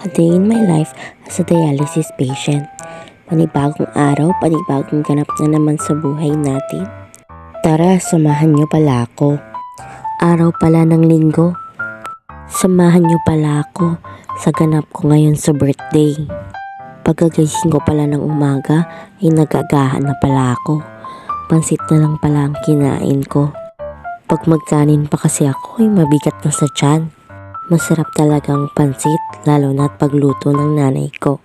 A day in my life as a dialysis patient. Panibagong araw, panibagong ganap na naman sa buhay natin. Tara, samahan niyo pala ako. Araw pala ng linggo. Samahan niyo pala ako sa ganap ko ngayon sa birthday. Pagkagising ko pala ng umaga, ay nagagahan na pala ako. Pansit na lang pala ang kinain ko. Pag magkanin pa kasi ako ay mabigat na sa tiyan. Masarap talagang pansit, lalo na't pagluto ng nanay ko.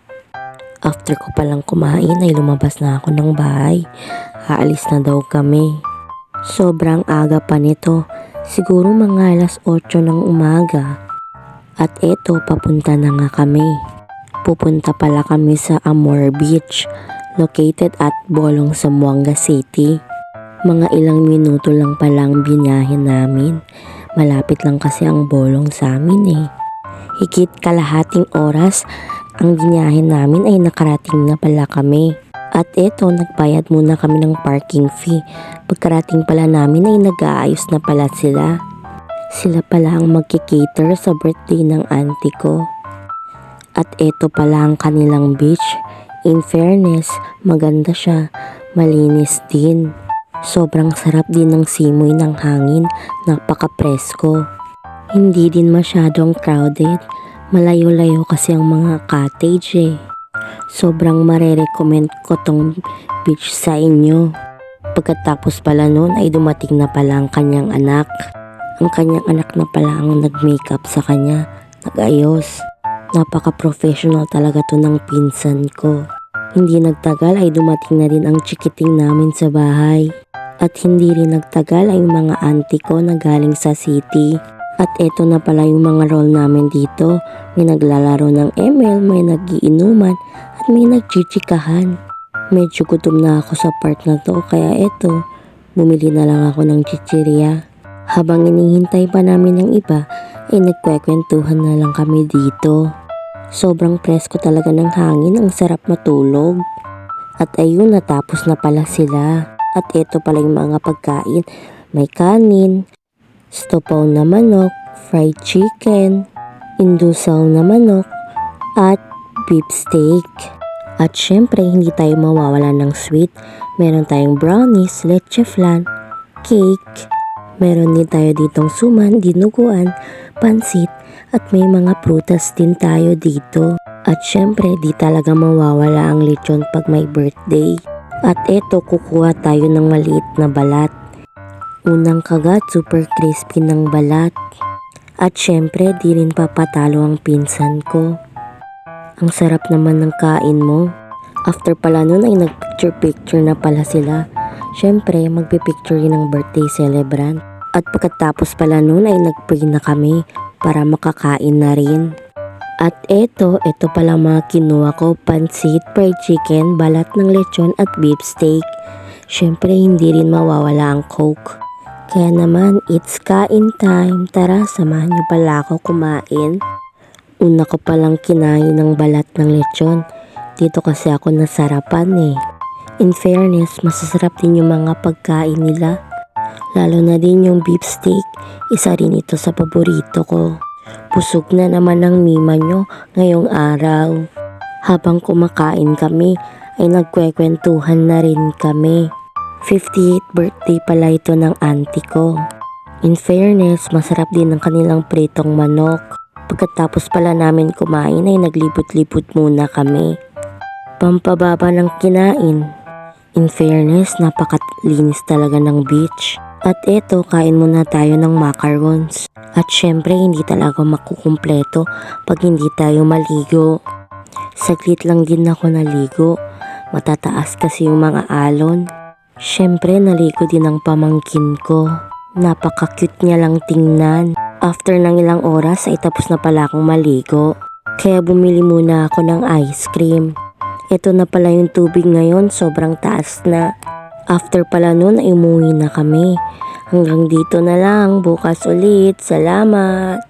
After ko palang kumain ay lumabas na ako ng bahay. Aalis na daw kami. Sobrang aga pa nito, siguro mga alas 8 ng umaga. At eto, papunta na nga kami. Pupunta pala kami sa Amor Beach, located at Bolong, Zamboanga City. Mga ilang minuto lang palang biniyahe namin. Malapit lang kasi ang Bolong sa amin eh. Higit kalahating oras ang biniyahe namin ay nakarating na pala kami. At eto, nagbayad muna kami ng parking fee. Pagkarating pala namin ay nag-aayos na pala sila. Sila pala ang magkikater sa birthday ng auntie ko. At eto pala ang kanilang beach. In fairness, maganda siya. Malinis din. Sobrang sarap din ng simoy ng hangin, napaka-presko. Hindi din masyadong crowded, malayo-layo kasi ang mga cottage eh. Sobrang marerecommend ko tong beach sa inyo. Pagkatapos pala nun ay dumating na pala ang kanyang anak. Ang kanyang anak na pala ang nag-makeup sa kanya, nag-ayos. Napaka-professional talaga to ng pinsan ko. Hindi nagtagal ay dumating na din ang chikiting namin sa bahay. At hindi rin nagtagal ay mga auntie ko na galing sa city. At eto na pala yung mga role namin dito. May naglalaro ng ML, may nagiinuman, at may nagchichikahan. Medyo gutom na ako sa part na to, kaya eto, bumili na lang ako ng chichirya. Habang inihintay pa namin ng iba, ay nagkwekwentuhan na lang kami dito. Sobrang presko talaga ng hangin, ang sarap matulog. At ayun, natapos na pala sila. At eto pala yung mga pagkain. May kanin, stopaw na manok, fried chicken, indusaw na manok, at beef steak. At syempre, hindi tayo mawawala ng sweet. Meron tayong brownies, leche flan, cake. Meron din tayo ditong suman, dinuguan, pansit, at may mga prutas din tayo dito. At syempre, di talaga mawawala ang lechon pag may birthday. At eto, kukuha tayo ng maliit na balat. Unang kagat, super crispy ng balat. At syempre, di rin papatalo ang pinsan ko. Ang sarap naman ng kain mo. After pala nun ay nagpicture-picture na pala sila. Syempre, magpipicture rin ng birthday celebrant. At pagkatapos pala nun ay nag-pray na kami para makakain na rin. At eto pala mga kinuha ko, pansit, fried chicken, balat ng lechon at beef steak. Syempre hindi rin mawawala ang coke. Kaya naman, it's kain time. Tara, samahan niyo pala ako kumain. Una ko palang kinain ng balat ng lechon. Dito kasi ako nasarapan eh. In fairness, masasarap din yung mga pagkain nila. Lalo na din yung beef steak. Isa rin ito sa paborito ko. Busog na naman ang mima nyo ngayong araw. Habang kumakain kami ay nagkwekwentuhan na rin kami. 58th birthday pala ito ng auntie ko. In fairness, masarap din ang kanilang pritong manok. Pagkatapos pala namin kumain ay naglibot-libot muna kami. Pampababa ng kinain. In fairness, napakalinis talaga ng beach. At eto, kain muna tayo ng macarons. At syempre, hindi talaga makukumpleto pag hindi tayo maligo. Saglit lang din ako naligo. Matataas kasi yung mga alon. Syempre, naligo din ang pamangkin ko. Napaka-cute niya lang tingnan. After ng ilang oras ay tapos na pala akong maligo. Kaya bumili muna ako ng ice cream. Ito na pala yung tubig ngayon, sobrang taas na. After pala nun ay umuwi na kami. Hanggang dito na lang, bukas ulit. Salamat!